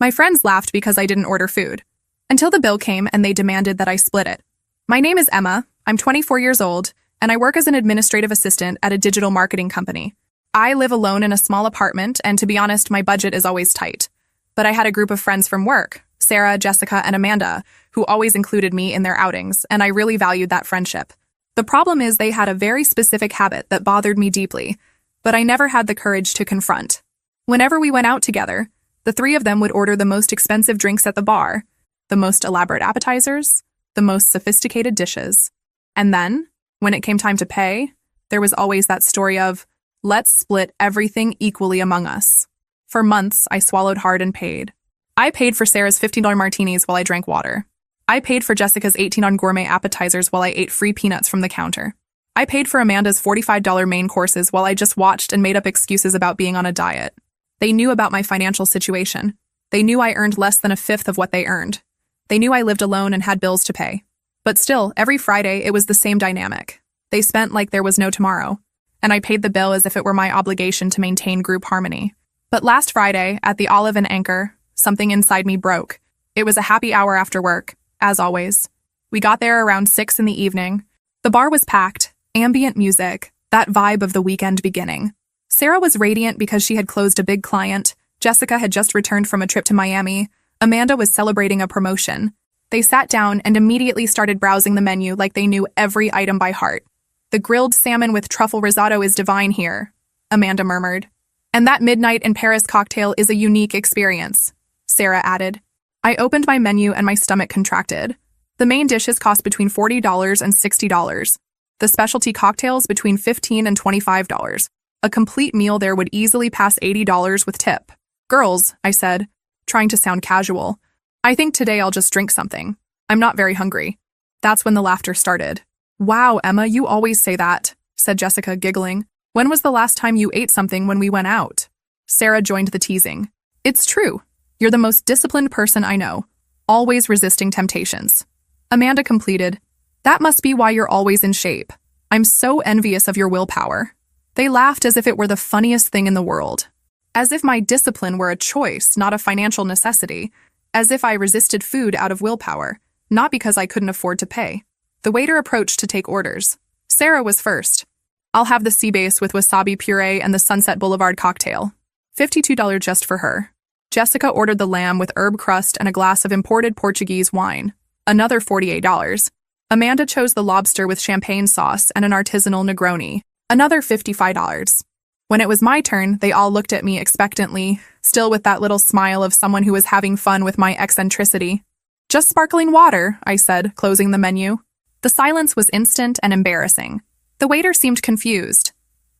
My friends laughed because I didn't order food. Until the bill came and they demanded that I split it. My name is Emma, I'm 24 years old, and I work as an administrative assistant at a digital marketing company. I live alone in a small apartment, and to be honest, my budget is always tight. But I had a group of friends from work, Sarah, Jessica, and Amanda, who always included me in their outings, and I really valued that friendship. The problem is they had a very specific habit that bothered me deeply, but I never had the courage to confront. Whenever we went out together, the three of them would order the most expensive drinks at the bar, the most elaborate appetizers, the most sophisticated dishes. And then, when it came time to pay, there was always that story of, let's split everything equally among us. For months, I swallowed hard and paid. I paid for Sarah's $15 martinis while I drank water. I paid for Jessica's $18 gourmet appetizers while I ate free peanuts from the counter. I paid for Amanda's $45 main courses while I just watched and made up excuses about being on a diet. They knew about my financial situation. They knew I earned less than a fifth of what they earned. They knew I lived alone and had bills to pay. But still, every Friday, it was the same dynamic. They spent like there was no tomorrow, and I paid the bill as if it were my obligation to maintain group harmony. But last Friday, at the Olive and Anchor, something inside me broke. It was a happy hour after work, as always. We got there around 6 in the evening. The bar was packed, ambient music, that vibe of the weekend beginning. Sarah was radiant because she had closed a big client. Jessica had just returned from a trip to Miami. Amanda was celebrating a promotion. They sat down and immediately started browsing the menu like they knew every item by heart. The grilled salmon with truffle risotto is divine here, Amanda murmured. And that midnight in Paris cocktail is a unique experience, Sarah added. I opened my menu and my stomach contracted. The main dishes cost between $40 and $60. The specialty cocktails between $15 and $25. A complete meal there would easily pass $80 with tip. Girls, I said, trying to sound casual. I think today I'll just drink something. I'm not very hungry. That's when the laughter started. Wow, Emma, you always say that, said Jessica, giggling. When was the last time you ate something when we went out? Sarah joined the teasing. It's true. You're the most disciplined person I know, always resisting temptations. Amanda completed. That must be why you're always in shape. I'm so envious of your willpower. They laughed as if it were the funniest thing in the world. As if my discipline were a choice, not a financial necessity. As if I resisted food out of willpower, not because I couldn't afford to pay. The waiter approached to take orders. Sarah was first. I'll have the sea bass with wasabi puree and the Sunset Boulevard cocktail. $52 just for her. Jessica ordered the lamb with herb crust and a glass of imported Portuguese wine. Another $48. Amanda chose the lobster with champagne sauce and an artisanal Negroni. Another $55. When it was my turn, they all looked at me expectantly, still with that little smile of someone who was having fun with my eccentricity. Just sparkling water, I said, closing the menu. The silence was instant and embarrassing. The waiter seemed confused.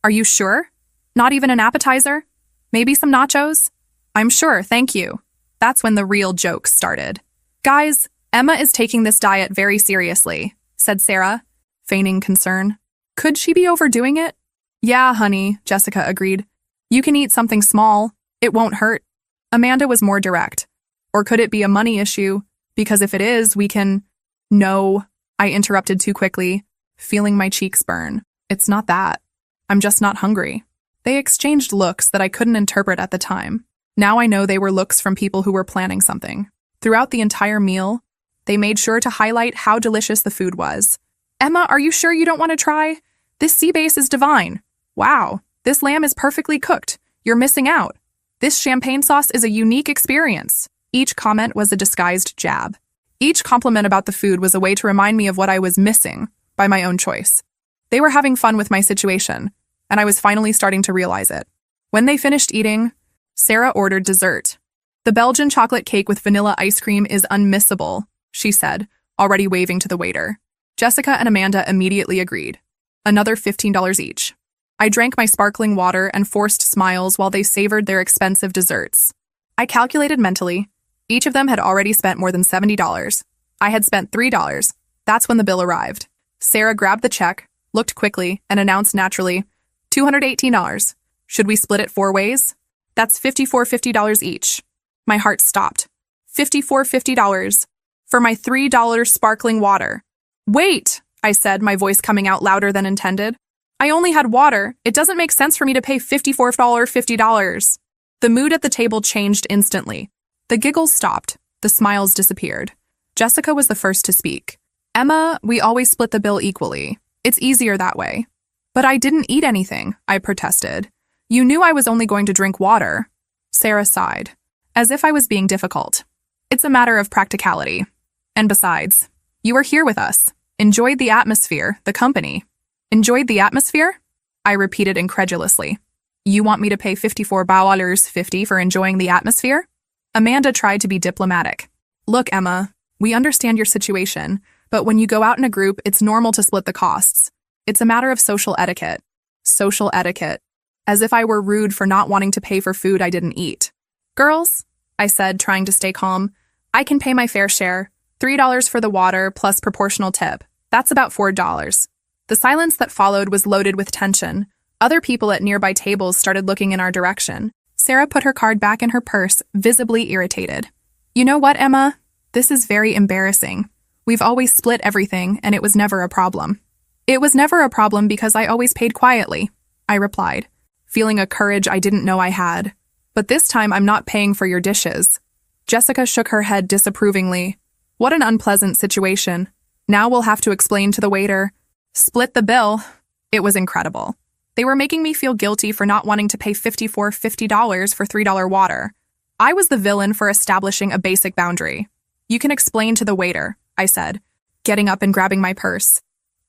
Are you sure? Not even an appetizer? Maybe some nachos? I'm sure, thank you. That's when the real jokes started. Guys, Emma is taking this diet very seriously, said Sarah, feigning concern. Could she be overdoing it? Yeah, honey, Jessica agreed. You can eat something small. It won't hurt. Amanda was more direct. Or could it be a money issue? Because if it is, we can… No, I interrupted too quickly, feeling my cheeks burn. It's not that. I'm just not hungry. They exchanged looks that I couldn't interpret at the time. Now I know they were looks from people who were planning something. Throughout the entire meal, they made sure to highlight how delicious the food was. Emma, are you sure you don't want to try? This sea bass is divine. Wow, this lamb is perfectly cooked. You're missing out. This champagne sauce is a unique experience. Each comment was a disguised jab. Each compliment about the food was a way to remind me of what I was missing by my own choice. They were having fun with my situation, and I was finally starting to realize it. When they finished eating, Sarah ordered dessert. The Belgian chocolate cake with vanilla ice cream is unmissable, she said, already waving to the waiter. Jessica and Amanda immediately agreed. Another $15 each. I drank my sparkling water and forced smiles while they savored their expensive desserts. I calculated mentally. Each of them had already spent more than $70. I had spent $3. That's when the bill arrived. Sarah grabbed the check, looked quickly, and announced naturally, $218. Should we split it 4 ways? That's $54.50 each. My heart stopped. $54.50 for my $3 sparkling water. Wait, I said, my voice coming out louder than intended. I only had water. It doesn't make sense for me to pay $54.50. The mood at the table changed instantly. The giggles stopped. The smiles disappeared. Jessica was the first to speak. Emma, we always split the bill equally. It's easier that way. But I didn't eat anything, I protested. You knew I was only going to drink water. Sarah sighed, as if I was being difficult. It's a matter of practicality. And besides, you were here with us. Enjoyed the atmosphere, the company. Enjoyed the atmosphere? I repeated incredulously. You want me to pay $54.50 for enjoying the atmosphere? Amanda tried to be diplomatic. Look, Emma, we understand your situation, but when you go out in a group, it's normal to split the costs. It's a matter of social etiquette. Social etiquette. As if I were rude for not wanting to pay for food I didn't eat. Girls, I said, trying to stay calm, I can pay my fair share. $3 for the water plus proportional tip. That's about $4. The silence that followed was loaded with tension. Other people at nearby tables started looking in our direction. Sarah put her card back in her purse, visibly irritated. You know what, Emma? This is very embarrassing. We've always split everything, and it was never a problem. It was never a problem because I always paid quietly, I replied, feeling a courage I didn't know I had. But this time I'm not paying for your dishes. Jessica shook her head disapprovingly. What an unpleasant situation. Now we'll have to explain to the waiter. Split the bill. It was incredible. They were making me feel guilty for not wanting to pay $50 for $3 water. I was the villain for establishing a basic boundary. You can explain to the waiter, I said, getting up and grabbing my purse.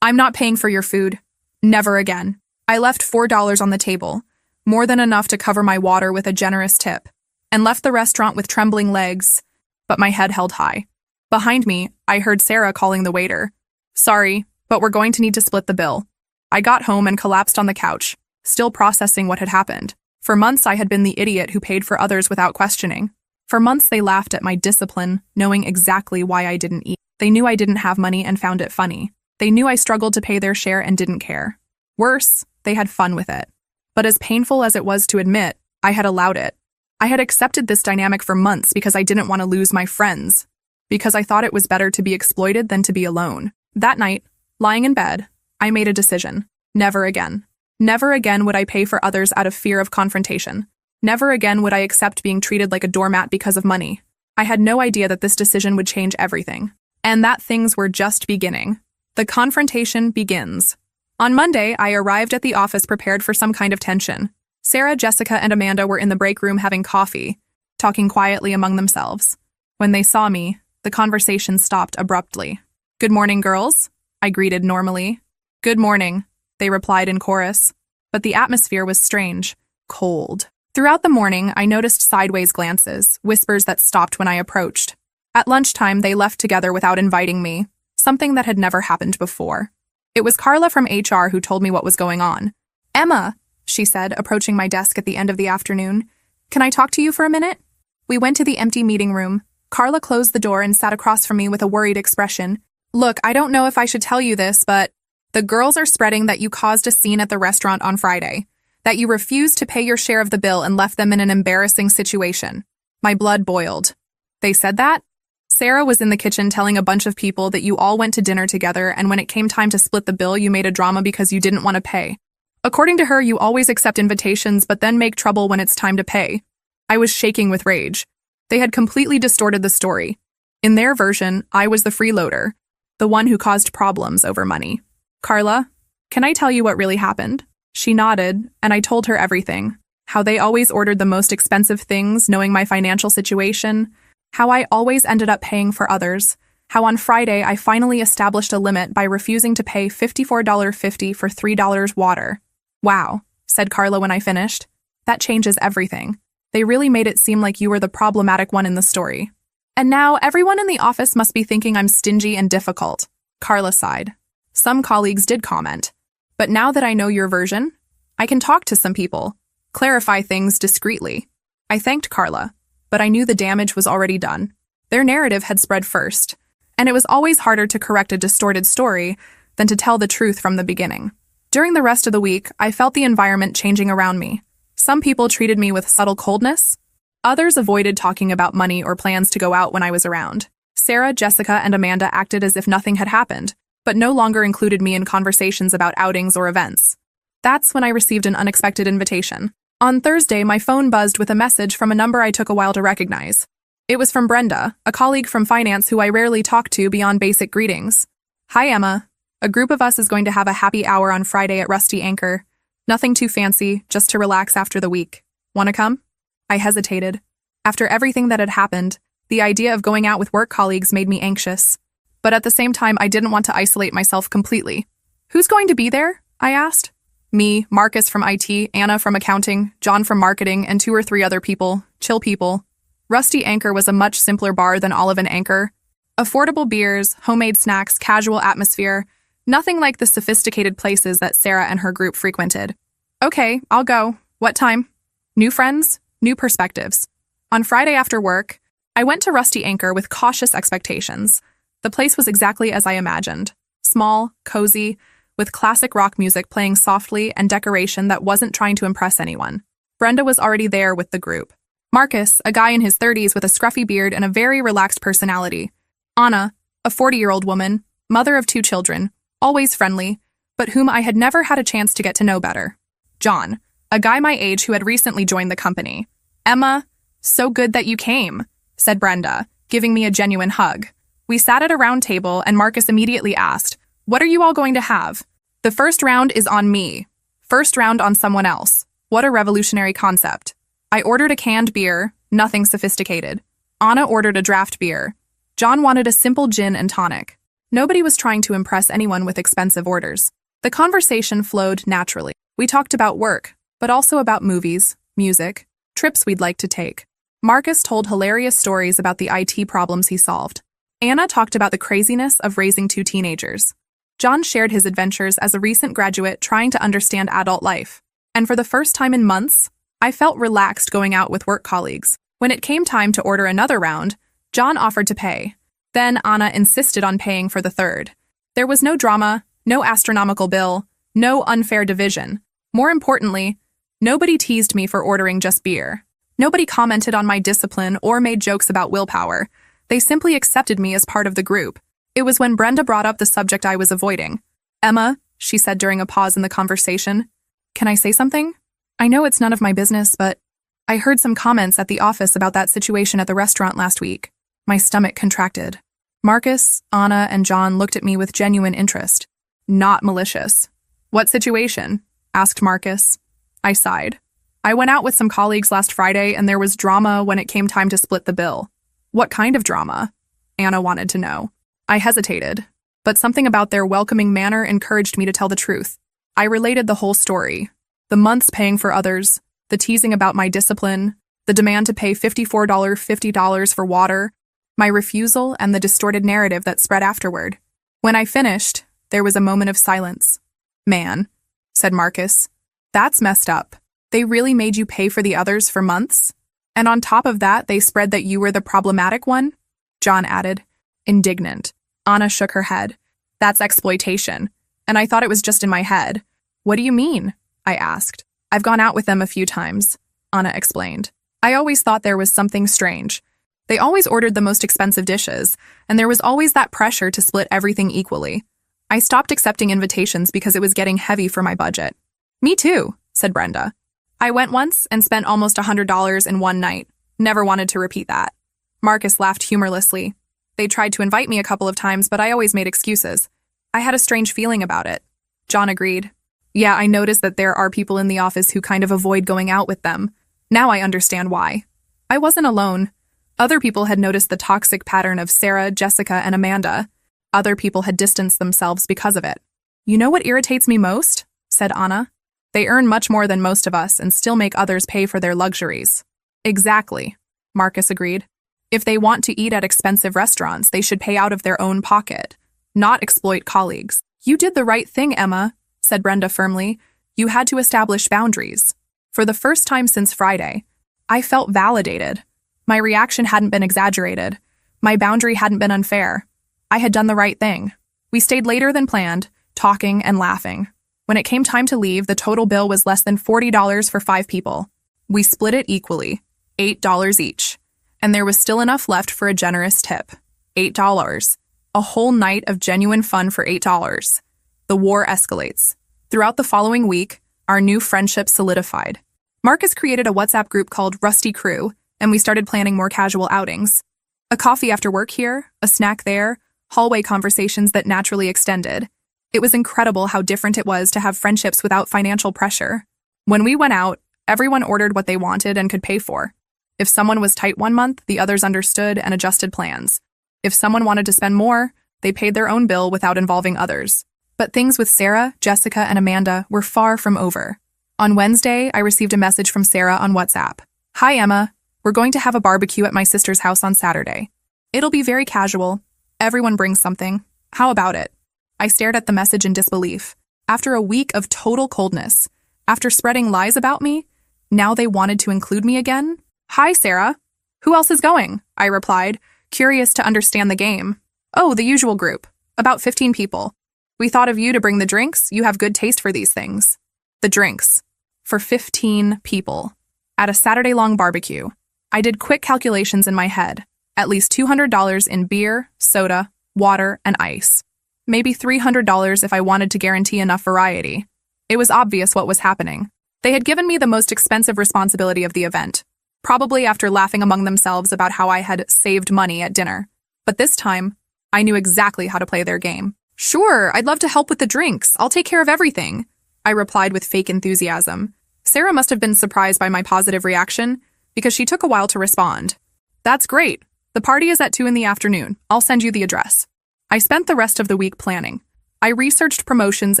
I'm not paying for your food. Never again. I left $4 on the table, more than enough to cover my water with a generous tip, and left the restaurant with trembling legs, but my head held high. Behind me, I heard Sarah calling the waiter. Sorry, but we're going to need to split the bill. I got home and collapsed on the couch, still processing what had happened. For months, I had been the idiot who paid for others without questioning. For months, they laughed at my discipline, knowing exactly why I didn't eat. They knew I didn't have money and found it funny. They knew I struggled to pay their share and didn't care. Worse, they had fun with it. But as painful as it was to admit, I had allowed it. I had accepted this dynamic for months because I didn't want to lose my friends, because I thought it was better to be exploited than to be alone. That night, lying in bed, I made a decision. Never again. Never again would I pay for others out of fear of confrontation. Never again would I accept being treated like a doormat because of money. I had no idea that this decision would change everything, and that things were just beginning. The confrontation begins. On Monday, I arrived at the office prepared for some kind of tension. Sarah, Jessica, and Amanda were in the break room having coffee, talking quietly among themselves. When they saw me, the conversation stopped abruptly. Good morning, girls, I greeted normally. Good morning, they replied in chorus. But the atmosphere was strange, cold. Throughout the morning, I noticed sideways glances, whispers that stopped when I approached. At lunchtime, they left together without inviting me, something that had never happened before. It was Carla from HR who told me what was going on. Emma, she said, approaching my desk at the end of the afternoon. Can I talk to you for a minute? We went to the empty meeting room. Carla closed the door and sat across from me with a worried expression. Look, I don't know if I should tell you this, but the girls are spreading that you caused a scene at the restaurant on Friday, that you refused to pay your share of the bill and left them in an embarrassing situation. My blood boiled. They said that? Sarah was in the kitchen telling a bunch of people that you all went to dinner together, and when it came time to split the bill, you made a drama because you didn't want to pay. According to her, you always accept invitations but then make trouble when it's time to pay. I was shaking with rage. They had completely distorted the story. In their version, I was the freeloader, the one who caused problems over money. Carla, can I tell you what really happened? She nodded, and I told her everything. How they always ordered the most expensive things, knowing my financial situation. How I always ended up paying for others. How on Friday I finally established a limit by refusing to pay $54.50 for $3 water. Wow, said Carla when I finished. That changes everything. They really made it seem like you were the problematic one in the story. And now everyone in the office must be thinking I'm stingy and difficult. Carla sighed. Some colleagues did comment. But now that I know your version, I can talk to some people, clarify things discreetly. I thanked Carla, but I knew the damage was already done. Their narrative had spread first, and it was always harder to correct a distorted story than to tell the truth from the beginning. During the rest of the week, I felt the environment changing around me. Some people treated me with subtle coldness. Others avoided talking about money or plans to go out when I was around. Sarah, Jessica, and Amanda acted as if nothing had happened, but no longer included me in conversations about outings or events. That's when I received an unexpected invitation. On Thursday, my phone buzzed with a message from a number I took a while to recognize. It was from Brenda, a colleague from finance who I rarely talk to beyond basic greetings. Hi, Emma. A group of us is going to have a happy hour on Friday at Rusty Anchor. Nothing too fancy, just to relax after the week. Wanna come? I hesitated. After everything that had happened, the idea of going out with work colleagues made me anxious. But at the same time, I didn't want to isolate myself completely. Who's going to be there? I asked. Me, Marcus from IT, Anna from accounting, John from marketing, and 2 or 3 other people, chill people. Rusty Anchor was a much simpler bar than Olive and Anchor. Affordable beers, homemade snacks, casual atmosphere, nothing like the sophisticated places that Sarah and her group frequented. Okay, I'll go. What time? New friends, new perspectives. On Friday after work, I went to Rusty Anchor with cautious expectations. The place was exactly as I imagined. Small, cozy, with classic rock music playing softly and decoration that wasn't trying to impress anyone. Brenda was already there with the group. Marcus, a guy in his 30s with a scruffy beard and a very relaxed personality. Anna, a 40-year-old woman, mother of 2 children, always friendly, but whom I had never had a chance to get to know better. John, a guy my age who had recently joined the company. Emma, so good that you came, said Brenda, giving me a genuine hug. We sat at a round table and Marcus immediately asked, "What are you all going to have?" The first round is on me. First round on someone else. What a revolutionary concept. I ordered a canned beer, nothing sophisticated. Anna ordered a draft beer. John wanted a simple gin and tonic. Nobody was trying to impress anyone with expensive orders. The conversation flowed naturally. We talked about work, but also about movies, music, trips we'd like to take. Marcus told hilarious stories about the IT problems he solved. Anna talked about the craziness of raising 2 teenagers. John shared his adventures as a recent graduate trying to understand adult life. And for the first time in months, I felt relaxed going out with work colleagues. When it came time to order another round, John offered to pay. Then Anna insisted on paying for the third. There was no drama, no astronomical bill, no unfair division. More importantly, nobody teased me for ordering just beer. Nobody commented on my discipline or made jokes about willpower. They simply accepted me as part of the group. It was when Brenda brought up the subject I was avoiding. "Emma," she said during a pause in the conversation, "can I say something? I know it's none of my business, but I heard some comments at the office about that situation at the restaurant last week." My stomach contracted. Marcus, Anna, and John looked at me with genuine interest. Not malicious. "What situation?" asked Marcus. I sighed. "I went out with some colleagues last Friday and there was drama when it came time to split the bill." "What kind of drama?" Anna wanted to know. I hesitated, but something about their welcoming manner encouraged me to tell the truth. I related the whole story. The months paying for others, the teasing about my discipline, the demand to pay $50 for water, my refusal, and the distorted narrative that spread afterward. When I finished, there was a moment of silence. "Man," said Marcus, "that's messed up. They really made you pay for the others for months? And on top of that, they spread that you were the problematic one?" John added, indignant. Anna shook her head. "That's exploitation. And I thought it was just in my head." "What do you mean?" I asked. "I've gone out with them a few times," Anna explained. "I always thought there was something strange. They always ordered the most expensive dishes, and there was always that pressure to split everything equally. I stopped accepting invitations because it was getting heavy for my budget." "Me too," said Brenda. "I went once and spent almost $100 in one night. Never wanted to repeat that." Marcus laughed humorlessly. "They tried to invite me a couple of times, but I always made excuses. I had a strange feeling about it." John agreed. "Yeah, I noticed that there are people in the office who kind of avoid going out with them. Now I understand why." I wasn't alone. Other people had noticed the toxic pattern of Sarah, Jessica, and Amanda. Other people had distanced themselves because of it. "You know what irritates me most?" said Anna. "They earn much more than most of us and still make others pay for their luxuries." "Exactly," Marcus agreed. "If they want to eat at expensive restaurants, they should pay out of their own pocket, not exploit colleagues." "You did the right thing, Emma," said Brenda firmly. "You had to establish boundaries." For the first time since Friday, I felt validated. My reaction hadn't been exaggerated. My boundary hadn't been unfair. I had done the right thing. We stayed later than planned, talking and laughing. When it came time to leave, the total bill was less than $40 for 5 people. We split it equally, $8 each. And there was still enough left for a generous tip. $8. A whole night of genuine fun for $8. The war escalates. Throughout the following week, our new friendship solidified. Marcus created a WhatsApp group called Rusty Crew, and we started planning more casual outings. A coffee after work here, a snack there, hallway conversations that naturally extended. It was incredible how different it was to have friendships without financial pressure. When we went out, everyone ordered what they wanted and could pay for. If someone was tight one month, the others understood and adjusted plans. If someone wanted to spend more, they paid their own bill without involving others. But things with Sarah, Jessica, and Amanda were far from over. On Wednesday, I received a message from Sarah on WhatsApp. "Hi, Emma. We're going to have a barbecue at my sister's house on Saturday. It'll be very casual. Everyone brings something. How about it?" I stared at the message in disbelief. After a week of total coldness, after spreading lies about me, now they wanted to include me again? "Hi, Sarah. Who else is going?" I replied, curious to understand the game. "Oh, the usual group. About 15 people. We thought of you to bring the drinks. You have good taste for these things." The drinks. For 15 people. At a Saturday-long barbecue. I did quick calculations in my head. At least $200 in beer, soda, water, and ice. Maybe $300 if I wanted to guarantee enough variety. It was obvious what was happening. They had given me the most expensive responsibility of the event, probably after laughing among themselves about how I had saved money at dinner. But this time, I knew exactly how to play their game. "Sure, I'd love to help with the drinks. I'll take care of everything," I replied with fake enthusiasm. Sarah must have been surprised by my positive reaction, because she took a while to respond. "That's great. The party is at 2 in the afternoon. I'll send you the address." I spent the rest of the week planning. I researched promotions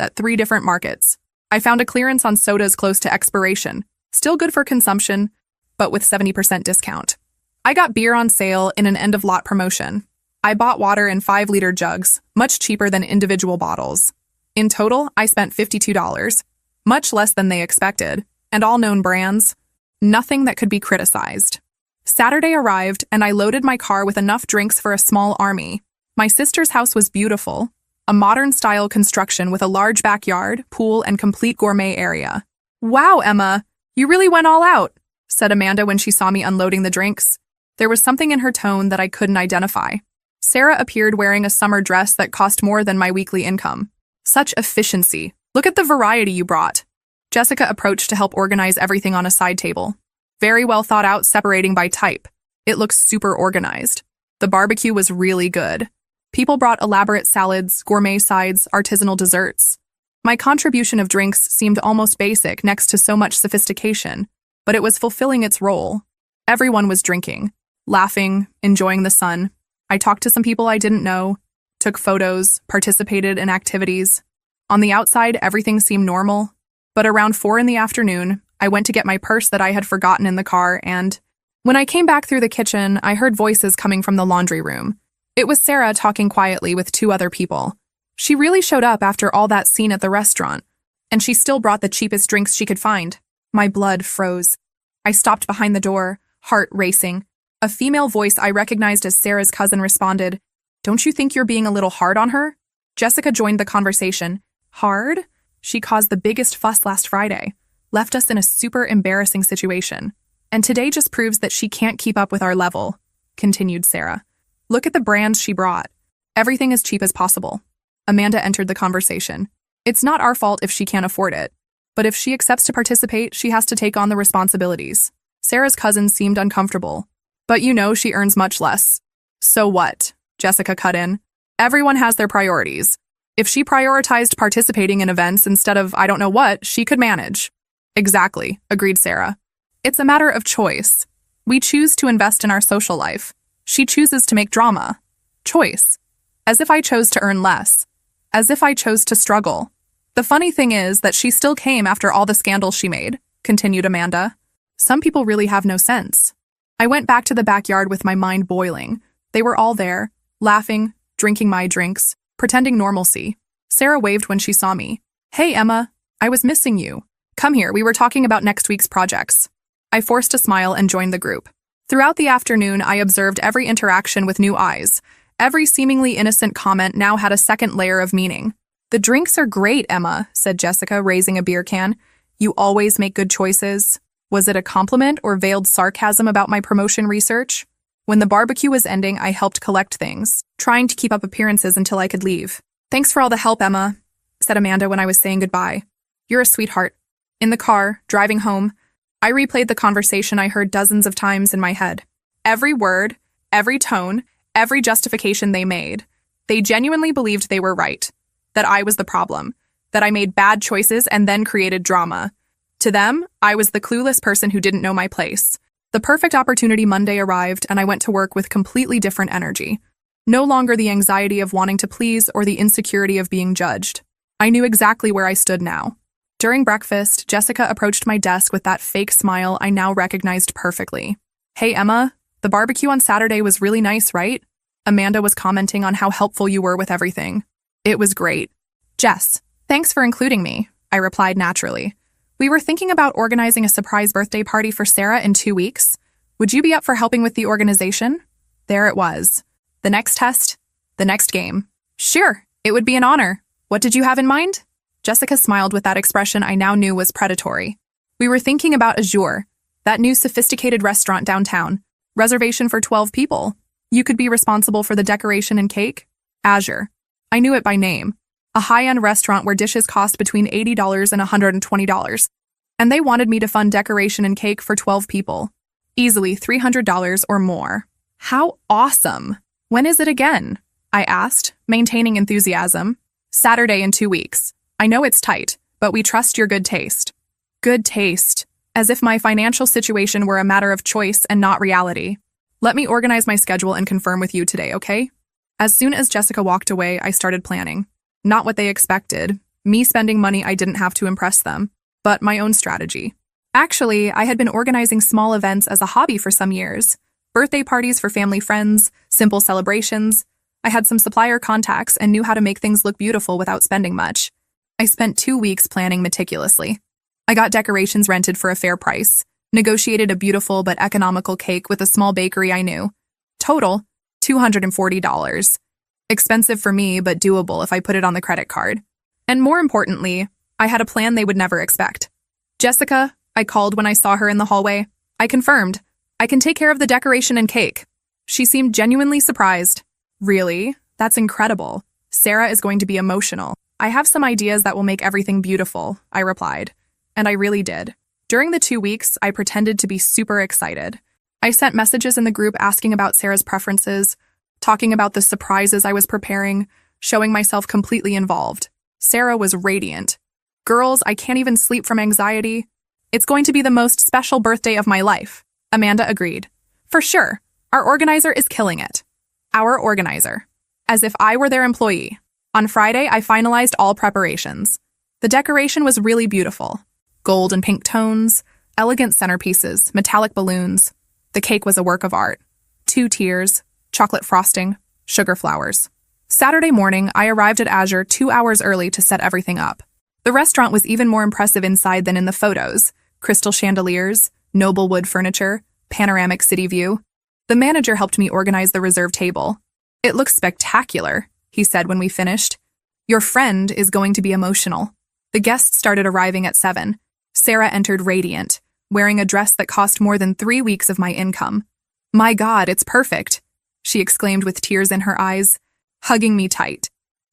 at 3 different markets. I found a clearance on sodas close to expiration, still good for consumption, but with 70% discount. I got beer on sale in an end-of-lot promotion. I bought water in 5-liter jugs, much cheaper than individual bottles. In total, I spent $52, much less than they expected, and all known brands. Nothing that could be criticized. Saturday arrived, and I loaded my car with enough drinks for a small army. My sister's house was beautiful, a modern-style construction with a large backyard, pool, and complete gourmet area. "Wow, Emma, you really went all out," said Amanda when she saw me unloading the drinks. There was something in her tone that I couldn't identify. Sarah appeared wearing a summer dress that cost more than my weekly income. "Such efficiency. Look at the variety you brought." Jessica approached to help organize everything on a side table. Very well thought out, separating by type. It looks super organized. The barbecue was really good. People brought elaborate salads, gourmet sides, artisanal desserts. My contribution of drinks seemed almost basic next to so much sophistication, but it was fulfilling its role. Everyone was drinking, laughing, enjoying the sun. I talked to some people I didn't know, took photos, participated in activities. On the outside, everything seemed normal, but around 4 in the afternoon, I went to get my purse that I had forgotten in the car, and when I came back through the kitchen, I heard voices coming from the laundry room. It was Sarah talking quietly with 2 other people. She really showed up after all that scene at the restaurant, and she still brought the cheapest drinks she could find. My blood froze. I stopped behind the door, heart racing. A female voice I recognized as Sarah's cousin responded, "Don't you think you're being a little hard on her?" Jessica joined the conversation. "Hard? She caused the biggest fuss last Friday, left us in a super embarrassing situation. And today just proves that she can't keep up with our level," continued Sarah. "Look at the brands she brought. Everything as cheap as possible." Amanda entered the conversation. "It's not our fault if she can't afford it. But if she accepts to participate, she has to take on the responsibilities." Sarah's cousin seemed uncomfortable. "But you know she earns much less." "So what?" Jessica cut in. "Everyone has their priorities. If she prioritized participating in events instead of I don't know what, she could manage." "Exactly," agreed Sarah. "It's a matter of choice. We choose to invest in our social life. She chooses to make drama. Choice. As if I chose to earn less. As if I chose to struggle. The funny thing is that she still came after all the scandals she made," continued Amanda. "Some people really have no sense." I went back to the backyard with my mind boiling. They were all there, laughing, drinking my drinks, pretending normalcy. Sarah waved when she saw me. "Hey, Emma, I was missing you. Come here, we were talking about next week's projects." I forced a smile and joined the group. Throughout the afternoon, I observed every interaction with new eyes. Every seemingly innocent comment now had a second layer of meaning. "The drinks are great, Emma," said Jessica, raising a beer can. "You always make good choices." Was it a compliment or veiled sarcasm about my promotion research? When the barbecue was ending, I helped collect things, trying to keep up appearances until I could leave. "Thanks for all the help, Emma," said Amanda when I was saying goodbye. "You're a sweetheart." In the car, driving home, I replayed the conversation I heard dozens of times in my head. Every word, every tone, every justification they made. They genuinely believed they were right, that I was the problem, that I made bad choices and then created drama. To them, I was the clueless person who didn't know my place. The perfect opportunity Monday arrived, and I went to work with completely different energy. No longer the anxiety of wanting to please or the insecurity of being judged. I knew exactly where I stood now. During breakfast, Jessica approached my desk with that fake smile I now recognized perfectly. "Hey, Emma, the barbecue on Saturday was really nice, right?" Amanda was commenting on how helpful you were with everything. "It was great." "Jess, thanks for including me," I replied naturally. "We were thinking about organizing a surprise birthday party for Sarah in 2 weeks. Would you be up for helping with the organization?" There it was. The next test, the next game. "Sure, it would be an honor. What did you have in mind?" Jessica smiled with that expression I now knew was predatory. "We were thinking about Azure, that new sophisticated restaurant downtown. Reservation for 12 people. You could be responsible for the decoration and cake." Azure. I knew it by name. A high-end restaurant where dishes cost between $80 and $120. And they wanted me to fund decoration and cake for 12 people. Easily $300 or more. How awesome! "When is it again?" I asked, maintaining enthusiasm. "Saturday in 2 weeks. I know it's tight, but we trust your good taste." Good taste. As if my financial situation were a matter of choice and not reality. "Let me organize my schedule and confirm with you today, okay?" As soon as Jessica walked away, I started planning. Not what they expected, me spending money I didn't have to impress them, but my own strategy. Actually, I had been organizing small events as a hobby for some years. Birthday parties for family friends, simple celebrations. I had some supplier contacts and knew how to make things look beautiful without spending much. I spent 2 weeks planning meticulously. I got decorations rented for a fair price, negotiated a beautiful but economical cake with a small bakery I knew. Total, $240. Expensive for me, but doable if I put it on the credit card. And more importantly, I had a plan they would never expect. "Jessica," I called when I saw her in the hallway. "I confirmed. I can take care of the decoration and cake." She seemed genuinely surprised. "Really? That's incredible. Sarah is going to be emotional. I have some ideas that will make everything beautiful," I replied. And I really did. During the 2 weeks, I pretended to be super excited. I sent messages in the group asking about Sarah's preferences, talking about the surprises I was preparing, showing myself completely involved. Sarah was radiant. "Girls, I can't even sleep from anxiety. It's going to be the most special birthday of my life." Amanda agreed. "For sure. Our organizer is killing it." Our organizer. As if I were their employee. On Friday, I finalized all preparations. The decoration was really beautiful. Gold and pink tones, elegant centerpieces, metallic balloons. The cake was a work of art. 2 tiers, chocolate frosting, sugar flowers. Saturday morning, I arrived at Azure 2 hours early to set everything up. The restaurant was even more impressive inside than in the photos. Crystal chandeliers, noble wood furniture, panoramic city view. The manager helped me organize the reserved table. "It looks spectacular," he said when we finished. "Your friend is going to be emotional." The guests started arriving at 7. Sarah entered radiant, wearing a dress that cost more than 3 weeks of my income. "My God, it's perfect," she exclaimed with tears in her eyes, hugging me tight.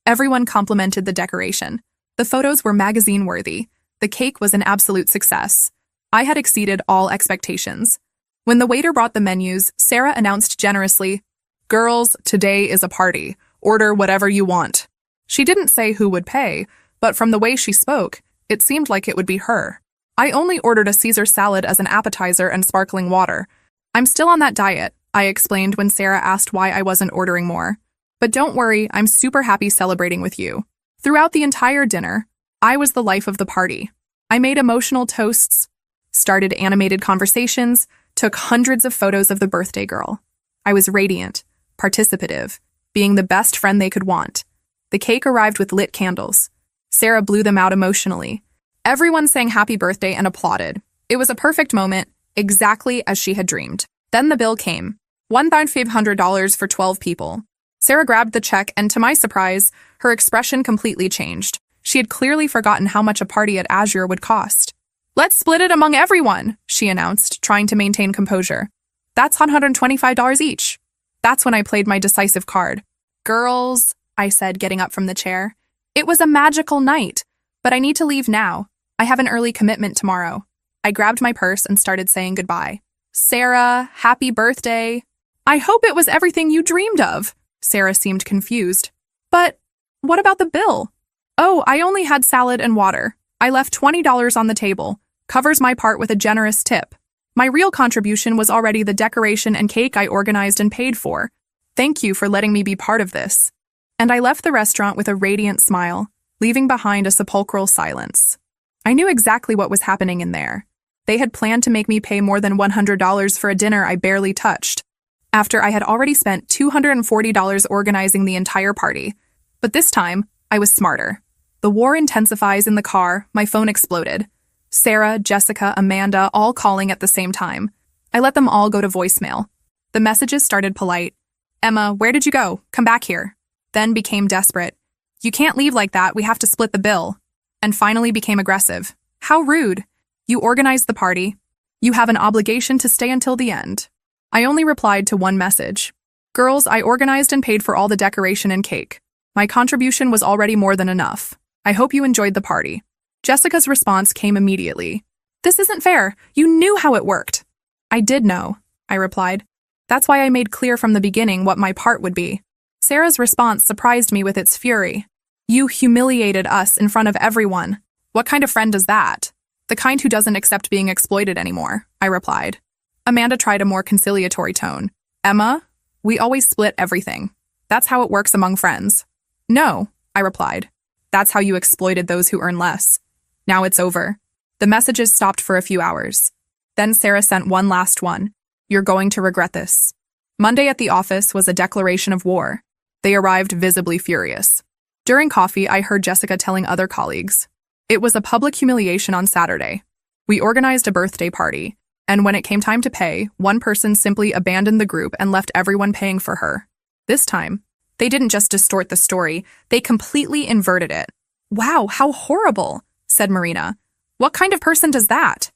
Everyone complimented the decoration. The photos were magazine-worthy. The cake was an absolute success. I had exceeded all expectations. When the waiter brought the menus, Sarah announced generously, "Girls, today is a party. Order whatever you want." She didn't say who would pay, but from the way she spoke, it seemed like it would be her. I only ordered a Caesar salad as an appetizer and sparkling water. "I'm still on that diet," I explained when Sarah asked why I wasn't ordering more. "But don't worry, I'm super happy celebrating with you." Throughout the entire dinner, I was the life of the party. I made emotional toasts, started animated conversations, took hundreds of photos of the birthday girl. I was radiant, participative, being the best friend they could want. The cake arrived with lit candles. Sarah blew them out emotionally. Everyone sang happy birthday and applauded. It was a perfect moment, exactly as she had dreamed. Then the bill came. $1,500 for 12 people. Sarah grabbed the check, and to my surprise, her expression completely changed. She had clearly forgotten how much a party at Azure would cost. "Let's split it among everyone," she announced, trying to maintain composure. "That's $125 each." That's when I played my decisive card. "Girls," I said, getting up from the chair. "It was a magical night, but I need to leave now. I have an early commitment tomorrow." I grabbed my purse and started saying goodbye. Sarah, happy birthday. I hope it was everything you dreamed of. Sarah seemed confused. But what about the bill? Oh, I only had salad and water. I left $20 on the table. Covers my part with a generous tip. My real contribution was already the decoration and cake I organized and paid for. Thank you for letting me be part of this. And I left the restaurant with a radiant smile, leaving behind a sepulchral silence. I knew exactly what was happening in there. They had planned to make me pay more than $100 for a dinner I barely touched, after I had already spent $240 organizing the entire party. But this time, I was smarter. The war intensifies in the car, my phone exploded. Sarah, Jessica, Amanda, all calling at the same time. I let them all go to voicemail. The messages started polite. Emma, where did you go? Come back here. Then became desperate. You can't leave like that, we have to split the bill. And finally became aggressive. How rude. You organized the party. You have an obligation to stay until the end. I only replied to one message. Girls, I organized and paid for all the decoration and cake. My contribution was already more than enough. I hope you enjoyed the party. Jessica's response came immediately. This isn't fair. You knew how it worked. I did know, I replied. That's why I made clear from the beginning what my part would be. Sarah's response surprised me with its fury. You humiliated us in front of everyone. What kind of friend does that? The kind who doesn't accept being exploited anymore, I replied. Amanda tried a more conciliatory tone. Emma, we always split everything. That's how it works among friends. No, I replied. That's how you exploited those who earn less. Now it's over. The messages stopped for a few hours. Then Sarah sent one last one. You're going to regret this. Monday at the office was a declaration of war. They arrived visibly furious. During coffee, I heard Jessica telling other colleagues. It was a public humiliation on Saturday. We organized a birthday party, and when it came time to pay, one person simply abandoned the group and left everyone paying for her. This time, they didn't just distort the story, they completely inverted it. Wow, how horrible, said Marina. What kind of person does that?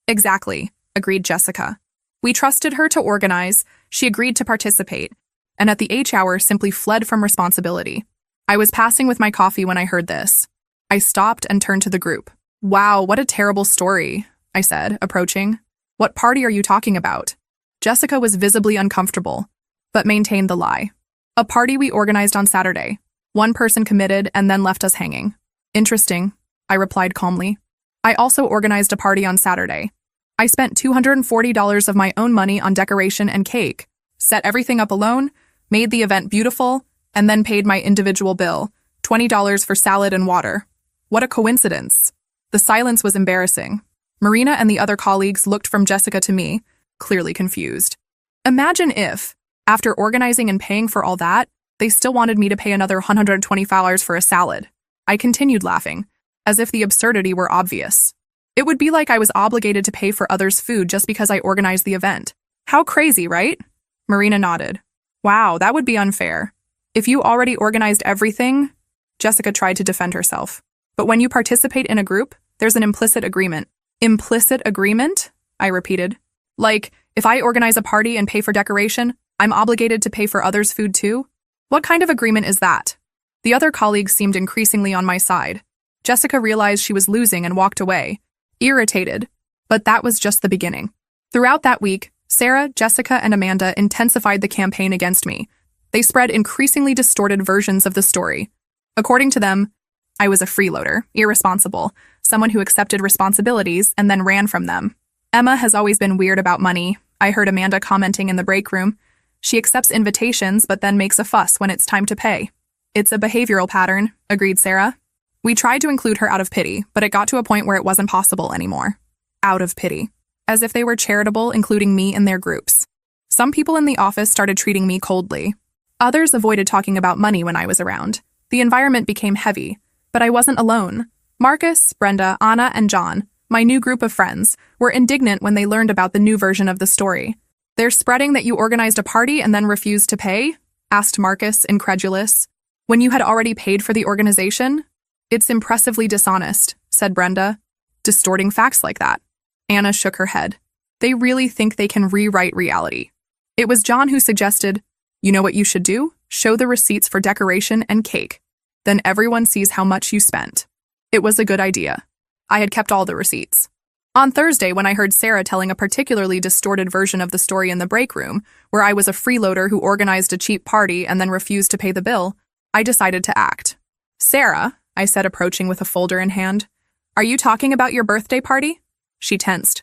Exactly, agreed Jessica. We trusted her to organize, she agreed to participate, and at the H hour simply fled from responsibility. I was passing with my coffee when I heard this. I stopped and turned to the group. Wow, what a terrible story, I said, approaching. What party are you talking about? Jessica was visibly uncomfortable, but maintained the lie. A party we organized on Saturday. One person committed and then left us hanging. Interesting, I replied calmly. I also organized a party on Saturday. I spent $240 of my own money on decoration and cake, set everything up alone, made the event beautiful, and then paid my individual bill, $20 for salad and water. What a coincidence. The silence was embarrassing. Marina and the other colleagues looked from Jessica to me, clearly confused. Imagine if, after organizing and paying for all that, they still wanted me to pay another $120 for a salad. I continued laughing, as if the absurdity were obvious. It would be like I was obligated to pay for others' food just because I organized the event. How crazy, right? Marina nodded. Wow, that would be unfair. If you already organized everything, Jessica tried to defend herself. But when you participate in a group, there's an implicit agreement. Implicit agreement? I repeated. Like, if I organize a party and pay for decoration, I'm obligated to pay for others' food too? What kind of agreement is that? The other colleagues seemed increasingly on my side. Jessica realized she was losing and walked away, irritated. But that was just the beginning. Throughout that week, Sarah, Jessica, and Amanda intensified the campaign against me. They spread increasingly distorted versions of the story. According to them, I was a freeloader, irresponsible, someone who accepted responsibilities and then ran from them. Emma has always been weird about money, I heard Amanda commenting in the break room. She accepts invitations but then makes a fuss when it's time to pay. It's a behavioral pattern, agreed Sarah. We tried to include her out of pity, but it got to a point where it wasn't possible anymore. Out of pity. As if they were charitable, including me in their groups. Some people in the office started treating me coldly. Others avoided talking about money when I was around. The environment became heavy. But I wasn't alone. Marcus, Brenda, Anna, and John, my new group of friends, were indignant when they learned about the new version of the story. They're spreading that you organized a party and then refused to pay? Asked Marcus, incredulous. When you had already paid for the organization? It's impressively dishonest, said Brenda, distorting facts like that. Anna shook her head. They really think they can rewrite reality. It was John who suggested, you know what you should do? Show the receipts for decoration and cake. Then everyone sees how much you spent. It was a good idea. I had kept all the receipts. On Thursday, when I heard Sarah telling a particularly distorted version of the story in the break room, where I was a freeloader who organized a cheap party and then refused to pay the bill, I decided to act. "Sarah," I said, approaching with a folder in hand, "are you talking about your birthday party?" She tensed.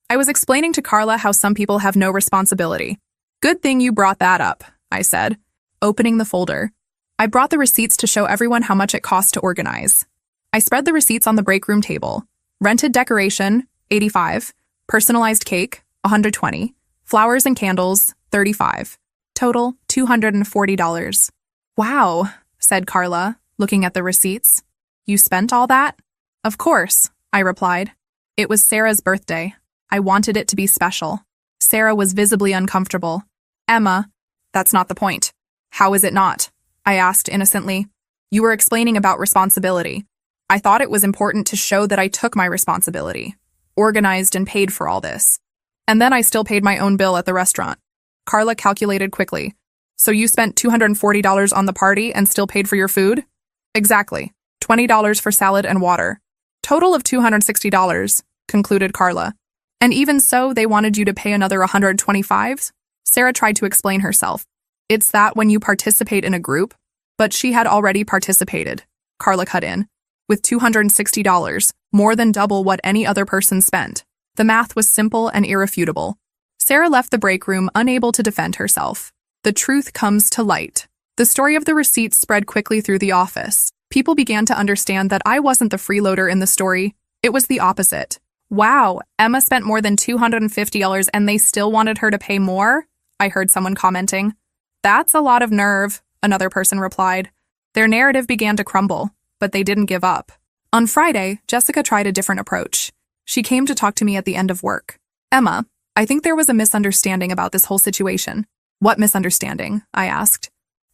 I was explaining to Carla how some people have no responsibility. "Good thing you brought that up," I said, opening the folder. I brought the receipts to show everyone how much it cost to organize. I spread the receipts on the break room table. Rented decoration, $85. Personalized cake, $120. Flowers and candles, $35. Total, $240. "Wow," said Carla, looking at the receipts. "You spent all that?" "Of course," I replied. It was Sarah's birthday. I wanted it to be special. Sarah was visibly uncomfortable. "Emma, that's not the point." "How is it not?" I asked innocently. "You were explaining about responsibility. I thought it was important to show that I took my responsibility, organized and paid for all this. And then I still paid my own bill at the restaurant." Carla calculated quickly. "So you spent $240 on the party and still paid for your food?" "Exactly. $20 for salad and water. Total of $260, concluded Carla. "And even so, they wanted you to pay another $125? Sarah tried to explain herself. "It's that when you participate in a group." But she had already participated, Carla cut in, with $260, more than double what any other person spent. The math was simple and irrefutable. Sarah left the break room unable to defend herself. The truth comes to light. The story of the receipts spread quickly through the office. People began to understand that I wasn't the freeloader in the story. It was the opposite. "Wow, Emma spent more than $250 and they still wanted her to pay more?" I heard someone commenting. "That's a lot of nerve," another person replied. Their narrative began to crumble, but they didn't give up. On Friday, Jessica tried a different approach. She came to talk to me at the end of work. "Emma, I think there was a misunderstanding about this whole situation." "What misunderstanding?" I asked.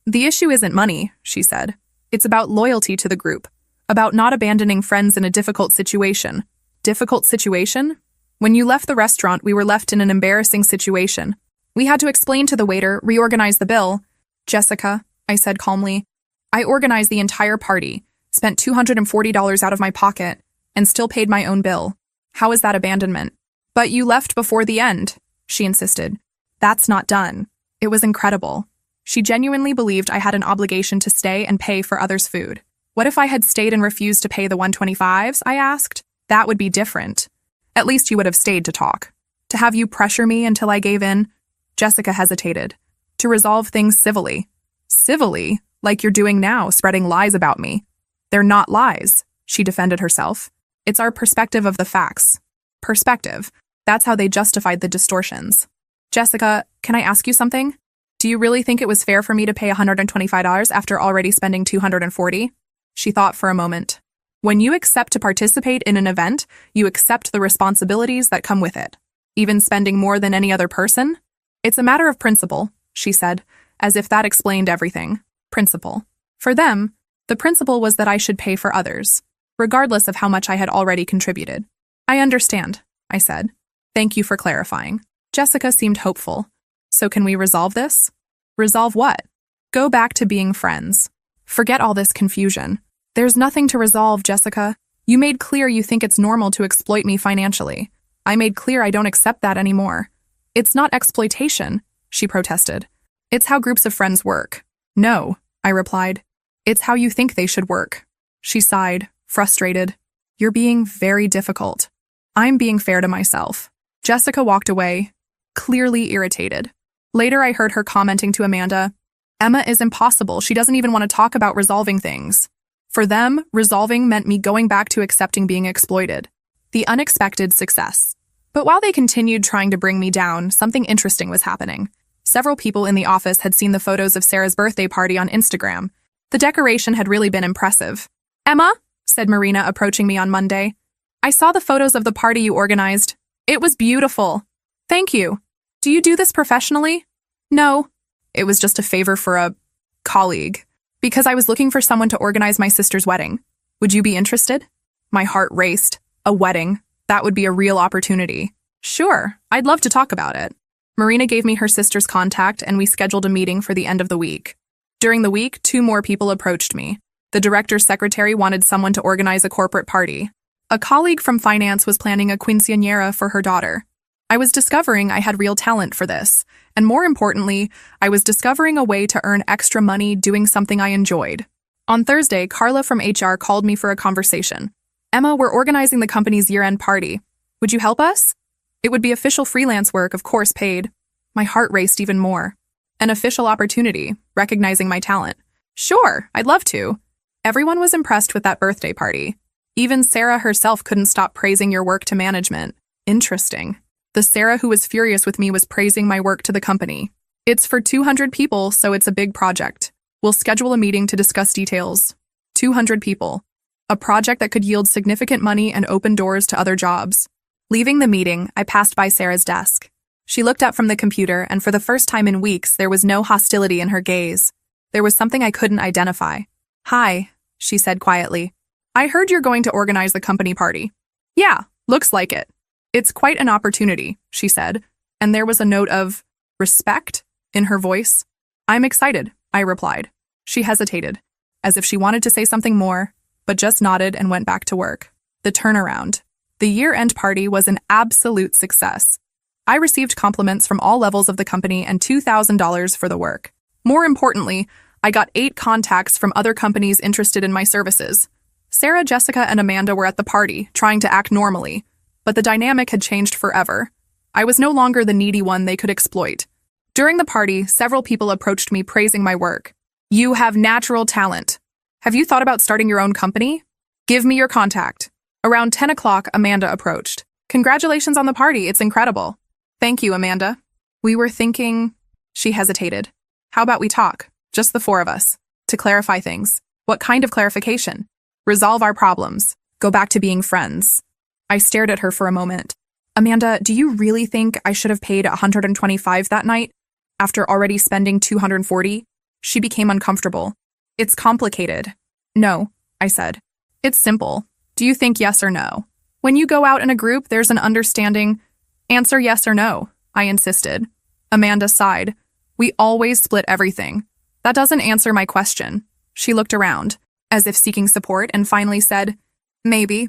"The issue isn't money," she said. "It's about loyalty to the group, about not abandoning friends in a difficult situation." "Difficult situation?" "When you left the restaurant, we were left in an embarrassing situation. We had to explain to the waiter, reorganize the bill." "Jessica," I said calmly, "I organized the entire party, spent $240 out of my pocket, and still paid my own bill. How is that abandonment?" "But you left before the end," she insisted. "That's not done." It was incredible. She genuinely believed I had an obligation to stay and pay for others' food. "What if I had stayed and refused to pay the $125s?" I asked. "That would be different. At least you would have stayed to talk. To have you pressure me until I gave in?" Jessica hesitated. "To resolve things civilly." "Civilly? Like you're doing now, spreading lies about me." "They're not lies," she defended herself. "It's our perspective of the facts." Perspective. That's how they justified the distortions. "Jessica, can I ask you something? Do you really think it was fair for me to pay $125 after already spending $240? She thought for a moment. "When you accept to participate in an event, you accept the responsibilities that come with it. Even spending more than any other person? It's a matter of principle," she said, as if that explained everything. Principle. For them, the principle was that I should pay for others, regardless of how much I had already contributed. "I understand," I said. "Thank you for clarifying." Jessica seemed hopeful. "So can we resolve this?" "Resolve what?" "Go back to being friends. Forget all this confusion." "There's nothing to resolve, Jessica. You made clear you think it's normal to exploit me financially. I made clear I don't accept that anymore." "It's not exploitation," she protested. "It's how groups of friends work." "No," I replied. "It's how you think they should work." She sighed, frustrated. "You're being very difficult." "I'm being fair to myself." Jessica walked away, clearly irritated. Later, I heard her commenting to Amanda, "Emma is impossible. She doesn't even want to talk about resolving things." For them, resolving meant me going back to accepting being exploited. The unexpected success. But while they continued trying to bring me down, something interesting was happening. Several people in the office had seen the photos of Sarah's birthday party on Instagram. The decoration had really been impressive. "Emma," said Marina, approaching me on Monday, "I saw the photos of the party you organized. It was beautiful." "Thank you. Do you do this professionally?" "No. It was just a favor for a colleague. Because I was looking for someone to organize my sister's wedding. Would you be interested?" My heart raced. A wedding. That would be a real opportunity. "Sure, I'd love to talk about it." Marina gave me her sister's contact and we scheduled a meeting for the end of the week. During the week, 2 more people approached me. The director's secretary wanted someone to organize a corporate party. A colleague from finance was planning a quinceañera for her daughter. I was discovering I had real talent for this, and more importantly, I was discovering a way to earn extra money doing something I enjoyed. On Thursday, Carla from HR called me for a conversation. Emma, we're organizing the company's year-end party. Would you help us? It would be official freelance work, of course paid. My heart raced even more. An official opportunity, recognizing my talent. Sure, I'd love to. Everyone was impressed with that birthday party. Even Sarah herself couldn't stop praising your work to management. Interesting. The Sarah who was furious with me was praising my work to the company. It's for 200 people, so it's a big project. We'll schedule a meeting to discuss details. 200 people. A project that could yield significant money and open doors to other jobs. Leaving the meeting, I passed by Sarah's desk. She looked up from the computer, and for the first time in weeks, there was no hostility in her gaze. There was something I couldn't identify. Hi, she said quietly. I heard you're going to organize the company party. Yeah, looks like it. It's quite an opportunity, she said, and there was a note of respect in her voice. I'm excited, I replied. She hesitated, as if she wanted to say something more, but just nodded and went back to work. The turnaround. The year-end party was an absolute success. I received compliments from all levels of the company and $2,000 for the work. More importantly, I got 8 contacts from other companies interested in my services. Sarah, Jessica, and Amanda were at the party, trying to act normally, but the dynamic had changed forever. I was no longer the needy one they could exploit. During the party, several people approached me praising my work. You have natural talent. Have you thought about starting your own company? Give me your contact. Around 10 o'clock, Amanda approached. Congratulations on the party, it's incredible. Thank you, Amanda. We were thinking... She hesitated. How about we talk, just the 4 of us, to clarify things. What kind of clarification? Resolve our problems. Go back to being friends. I stared at her for a moment. Amanda, do you really think I should have paid $125 that night, after already spending $240? She became uncomfortable. It's complicated. No, I said. It's simple. Do you think yes or no? When you go out in a group, there's an understanding. Answer yes or no, I insisted. Amanda sighed. We always split everything. That doesn't answer my question. She looked around, as if seeking support, and finally said, Maybe.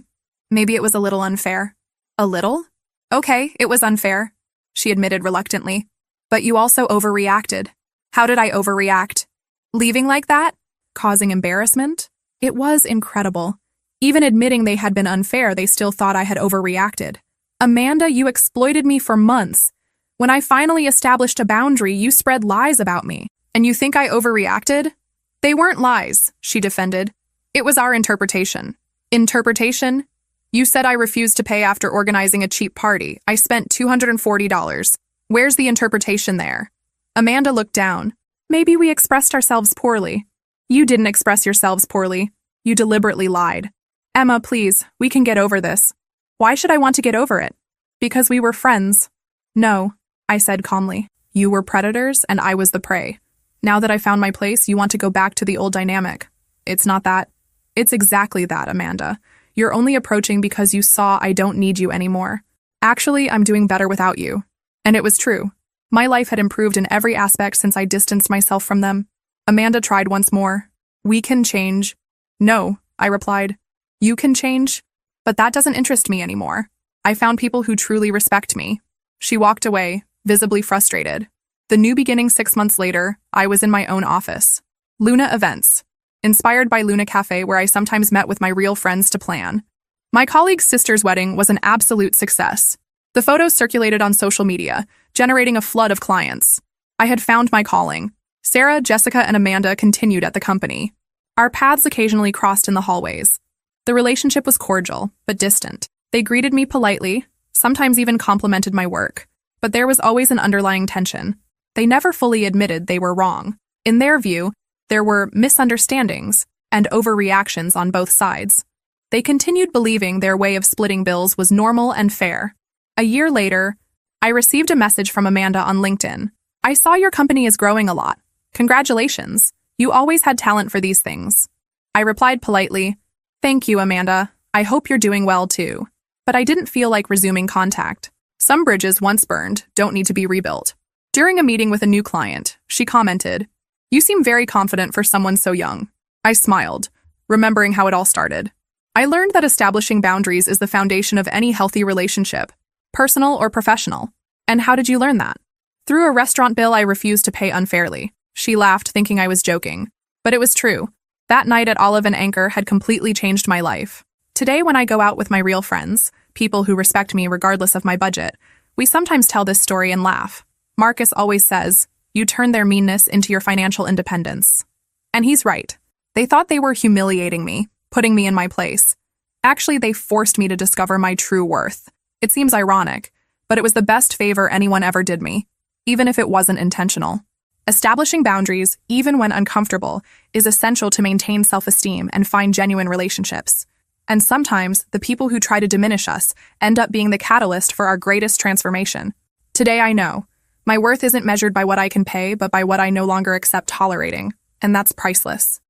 Maybe it was a little unfair. A little? Okay, it was unfair, she admitted reluctantly. But you also overreacted. How did I overreact? Leaving like that? Causing embarrassment? It was incredible. Even admitting they had been unfair, they still thought I had overreacted. Amanda, you exploited me for months. When I finally established a boundary, you spread lies about me. And you think I overreacted? They weren't lies, she defended. It was our interpretation. Interpretation? You said I refused to pay after organizing a cheap party. I spent $240. Where's the interpretation there? Amanda looked down. Maybe we expressed ourselves poorly. You didn't express yourselves poorly. You deliberately lied. Emma, please, we can get over this. Why should I want to get over it? Because we were friends. No, I said calmly. You were predators and I was the prey. Now that I found my place, you want to go back to the old dynamic. It's not that. It's exactly that, Amanda. You're only approaching because you saw I don't need you anymore. Actually, I'm doing better without you. And it was true. My life had improved in every aspect since I distanced myself from them. Amanda tried once more. We can change. No, I replied. You can change? But that doesn't interest me anymore. I found people who truly respect me. She walked away, visibly frustrated. The new beginning 6 months later, I was in my own office. Luna Events. Inspired by Luna Cafe, where I sometimes met with my real friends to plan. My colleague's sister's wedding was an absolute success. The photos circulated on social media, generating a flood of clients. I had found my calling. Sarah, Jessica, and Amanda continued at the company. Our paths occasionally crossed in the hallways. The relationship was cordial, but distant. They greeted me politely, sometimes even complimented my work. But there was always an underlying tension. They never fully admitted they were wrong. In their view, there were misunderstandings and overreactions on both sides. They continued believing their way of splitting bills was normal and fair. A year later, I received a message from Amanda on LinkedIn. I saw your company is growing a lot. Congratulations. You always had talent for these things. I replied politely, Thank you, Amanda. I hope you're doing well too. But I didn't feel like resuming contact. Some bridges once burned don't need to be rebuilt. During a meeting with a new client, she commented, You seem very confident for someone so young. I smiled, remembering how it all started. I learned that establishing boundaries is the foundation of any healthy relationship, personal or professional. And how did you learn that? Through a restaurant bill I refused to pay unfairly. She laughed, thinking I was joking. But it was true. That night at Olive and Anchor had completely changed my life. Today, when I go out with my real friends, people who respect me regardless of my budget, we sometimes tell this story and laugh. Marcus always says, "You turn their meanness into your financial independence." And he's right. They thought they were humiliating me, putting me in my place. Actually, they forced me to discover my true worth. It seems ironic, but it was the best favor anyone ever did me, even if it wasn't intentional. Establishing boundaries, even when uncomfortable, is essential to maintain self-esteem and find genuine relationships. And sometimes, the people who try to diminish us end up being the catalyst for our greatest transformation. Today I know, my worth isn't measured by what I can pay, but by what I no longer accept tolerating, and that's priceless.